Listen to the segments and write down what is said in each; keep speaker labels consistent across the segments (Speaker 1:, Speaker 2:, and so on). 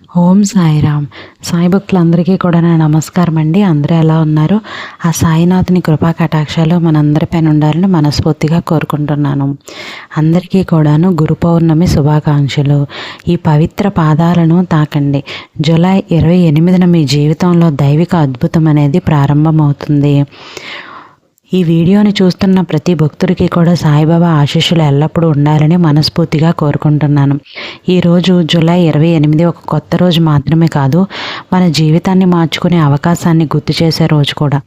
Speaker 1: ఓం సాయిరామ్. సాయి భక్తులందరికీ కూడా నా నమస్కారం అండి. అందరూ ఎలా ఉన్నారు? ఆ సాయినాథుని కృపా కటాక్షాలు మనందరిపైన ఉండాలని మనస్ఫూర్తిగా కోరుకుంటున్నాను. అందరికీ కూడాను గురు పౌర్ణమి శుభాకాంక్షలు. ఈ పవిత్ర పాదాలను తాకండి. జూలై 28న మీ జీవితంలో దైవిక అద్భుతం అనేది ప్రారంభమవుతుంది. ఈ వీడియోని చూస్తున్న ప్రతి భక్తుడికి కూడా సాయిబాబా ఆశీస్సులు ఎల్లప్పుడూ ఉండాలని మనస్ఫూర్తిగా కోరుకుంటున్నాను. ఈరోజు జూలై 28 ఒక కొత్త రోజు మాత్రమే కాదు, మన జీవితాన్ని మార్చుకునే అవకాశాన్ని గుర్తు చేసే రోజు కూడా.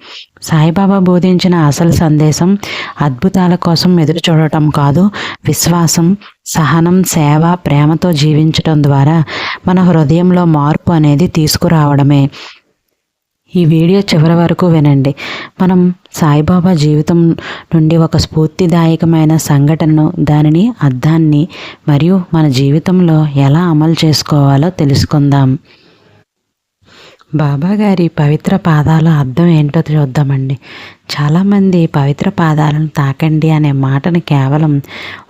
Speaker 1: సాయిబాబా బోధించిన అసలు సందేశం అద్భుతాల కోసం ఎదురు చూడటం కాదు, విశ్వాసం, సహనం, సేవ, ప్రేమతో జీవించడం ద్వారా మన హృదయంలో మార్పు అనేది తీసుకురావడమే. ఈ వీడియో చివరి వరకు వినండి. మనం సాయిబాబా జీవితం నుండి ఒక స్ఫూర్తిదాయకమైన సంఘటనను, దానిని అర్థాన్ని మరియు మన జీవితంలో ఎలా అమలు చేసుకోవాలో తెలుసుకుందాం. బాబా గారి పవిత్ర పాదాల అర్థం ఏంటో చూద్దామండి. చాలామంది పవిత్ర పాదాలను తాకండి అనే మాటను కేవలం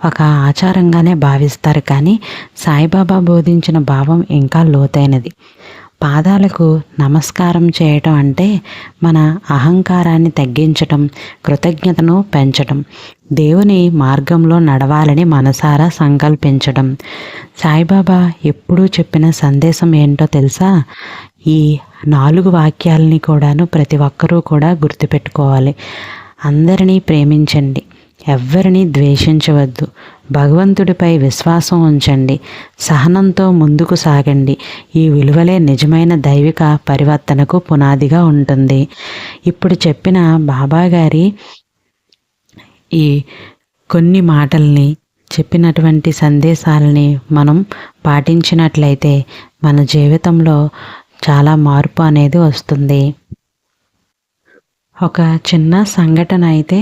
Speaker 1: ఒక ఆచారంగానే భావిస్తారు, కానీ సాయిబాబా బోధించిన భావం ఇంకా లోతైనది. పాదాలకు నమస్కారం చేయటం అంటే మన అహంకారాన్ని తగ్గించటం, కృతజ్ఞతను పెంచటం, దేవుని మార్గంలో నడవాలని మనసారా సంకల్పించడం. సాయిబాబా ఎప్పుడూ చెప్పిన సందేశం ఏంటో తెలుసా? ఈ 4 వాక్యాలని కూడాను ప్రతి ఒక్కరూ కూడా గుర్తుపెట్టుకోవాలి. అందరినీ ప్రేమించండి, ఎవ్వరిని ద్వేషించవద్దు, భగవంతుడిపై విశ్వాసం ఉంచండి, సహనంతో ముందుకు సాగండి. ఈ విలువలే నిజమైన దైవిక పరివర్తనకు పునాదిగా ఉంటుంది. ఇప్పుడు చెప్పిన బాబా గారి ఈ కొన్ని మాటల్ని, చెప్పినటువంటి సందేశాలని మనం పాటించినట్లయితే మన జీవితంలో చాలా మార్పు అనేది వస్తుంది. ఒక చిన్న సంఘటన అయితే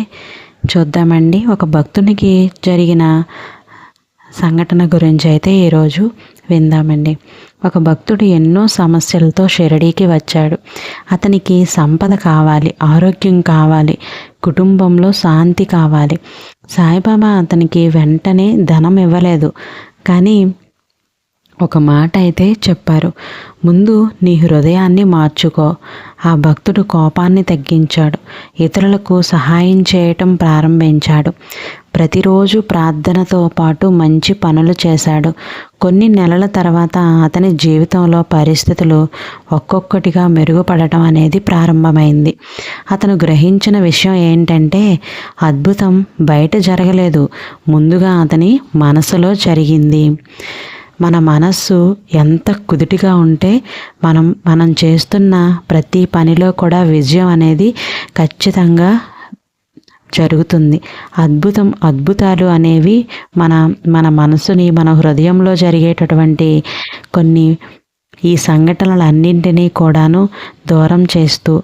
Speaker 1: చూద్దామండి. ఒక భక్తునికి జరిగిన సంఘటన గురించి అయితే ఈరోజు విందామండి. ఒక భక్తుడు ఎన్నో సమస్యలతో షిరిడీకి వచ్చాడు. అతనికి సంపద కావాలి, ఆరోగ్యం కావాలి, కుటుంబంలో శాంతి కావాలి. సాయిబాబా అతనికి వెంటనే ధనం ఇవ్వలేదు, కానీ ఒక మాట అయితే చెప్పారు. ముందు నీ హృదయాన్ని మార్చుకో. ఆ భక్తుడు కోపాన్ని తగ్గించాడు, ఇతరులకు సహాయం చేయటం ప్రారంభించాడు. ప్రతిరోజు ప్రార్థనతో పాటు మంచి పనులు చేశాడు. కొన్ని నెలల తర్వాత అతని జీవితంలో పరిస్థితులు ఒక్కొక్కటిగా మెరుగుపడటం అనేది ప్రారంభమైంది. అతను గ్రహించిన విషయం ఏంటంటే, అద్భుతం బయట జరగలేదు, ముందుగా అతని మనసులో జరిగింది. మన మనస్సు ఎంత కుదుటిగా ఉంటే మనం చేస్తున్న ప్రతి పనిలో కూడా విజయం అనేది ఖచ్చితంగా జరుగుతుంది. అద్భుతాలు అనేవి మన మనసుని, మన హృదయంలో జరిగేటటువంటి కొన్ని ఈ సంఘటనలన్నింటినీ కూడాను దూరం చేస్తూ,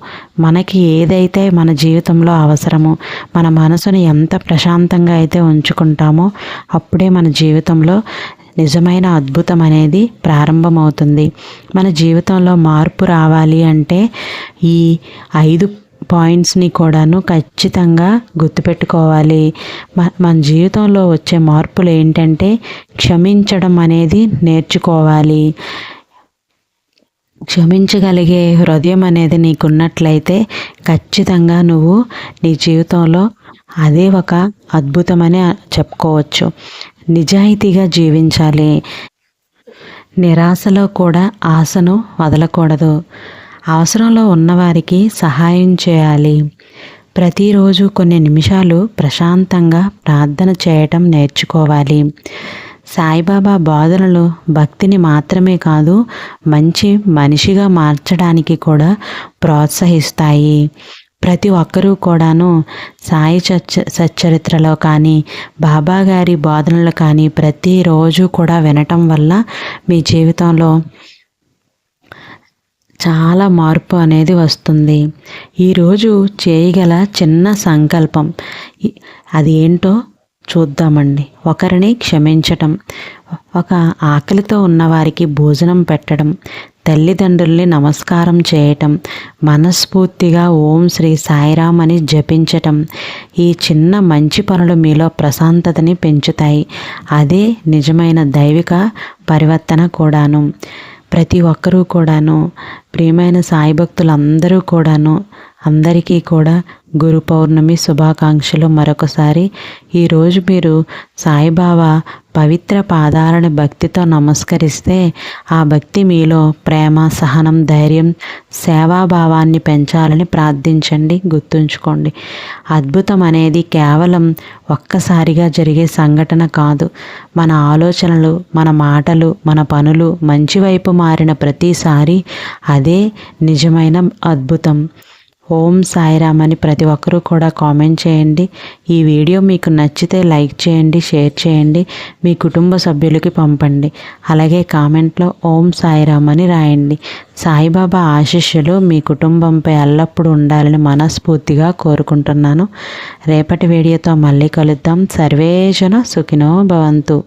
Speaker 1: మనకి ఏదైతే మన జీవితంలో అవసరమో, మన మనసుని ఎంత ప్రశాంతంగా అయితే ఉంచుకుంటామో అప్పుడే మన జీవితంలో నిజమైన అద్భుతం అనేది ప్రారంభమవుతుంది. మన జీవితంలో మార్పు రావాలి అంటే ఈ 5 పాయింట్స్ని కూడాను ఖచ్చితంగా గుర్తుపెట్టుకోవాలి. మన జీవితంలో వచ్చే మార్పులు ఏంటంటే, క్షమించడం అనేది నేర్చుకోవాలి. క్షమించగలిగే హృదయం అనేది నీకున్నట్లయితే ఖచ్చితంగా నువ్వు నీ జీవితంలో అదే ఒక అద్భుతమని చెప్పుకోవచ్చు. నిజాయితీగా జీవించాలి. నిరాశలో కూడా ఆశను వదలకూడదు. అవసరంలో ఉన్నవారికి సహాయం చేయాలి. ప్రతిరోజు కొన్ని నిమిషాలు ప్రశాంతంగా ప్రార్థన చేయటం నేర్చుకోవాలి. సాయిబాబా బోధనలు భక్తిని మాత్రమే కాదు, మంచి మనిషిగా మార్చడానికి కూడా ప్రోత్సహిస్తాయి. ప్రతి ఒక్కరూ కూడాను సాయి సచ్చరిత్రలో కానీ, బాబా గారి బోధనలు కానీ ప్రతిరోజు కూడా వినటం వల్ల మీ జీవితంలో చాలా మార్పు అనేది వస్తుంది. ఈరోజు చేయగల చిన్న సంకల్పం అది ఏంటో చూద్దామండి. ఒకరిని క్షమించటం, ఒక ఆకలితో ఉన్నవారికి భోజనం పెట్టడం, తల్లిదండ్రుల్ని నమస్కారం చేయటం, మనస్ఫూర్తిగా ఓం శ్రీ సాయిరామ్ అని జపించటం. ఈ చిన్న మంచి పనులు మీలో ప్రశాంతతని పెంచుతాయి. అదే నిజమైన దైవిక పరివర్తన కూడాను. ప్రతి ఒక్కరూ కూడాను, ప్రియమైన సాయి భక్తులందరూ కూడాను, అందరికీ కూడా గురు పౌర్ణమి శుభాకాంక్షలు మరొకసారి. ఈరోజు మీరు సాయిబాబా పవిత్ర పాదాలను భక్తితో నమస్కరిస్తే ఆ భక్తి మీలో ప్రేమ, సహనం, ధైర్యం, సేవాభావాన్ని పెంచాలని ప్రార్థించండి. గుర్తుంచుకోండి, అద్భుతం అనేది కేవలం ఒక్కసారిగా జరిగే సంఘటన కాదు. మన ఆలోచనలు, మన మాటలు, మన పనులు మంచి వైపు మారిన ప్రతిసారి అదే నిజమైన అద్భుతం. ఓం సాయిరామ్ అని ప్రతి ఒక్కరూ కూడా కామెంట్ చేయండి. ఈ వీడియో మీకు నచ్చితే లైక్ చేయండి, షేర్ చేయండి, మీ కుటుంబ సభ్యులకి పంపండి. అలాగే కామెంట్లో ఓం సాయిరామ్ అని రాయండి. సాయిబాబా ఆశీస్సులు మీ కుటుంబంపై ఎల్లప్పుడూ ఉండాలని మనస్ఫూర్తిగా కోరుకుంటున్నాను. రేపటి వీడియోతో మళ్ళీ కలుద్దాం. సర్వేజన సుఖినో భవంతు.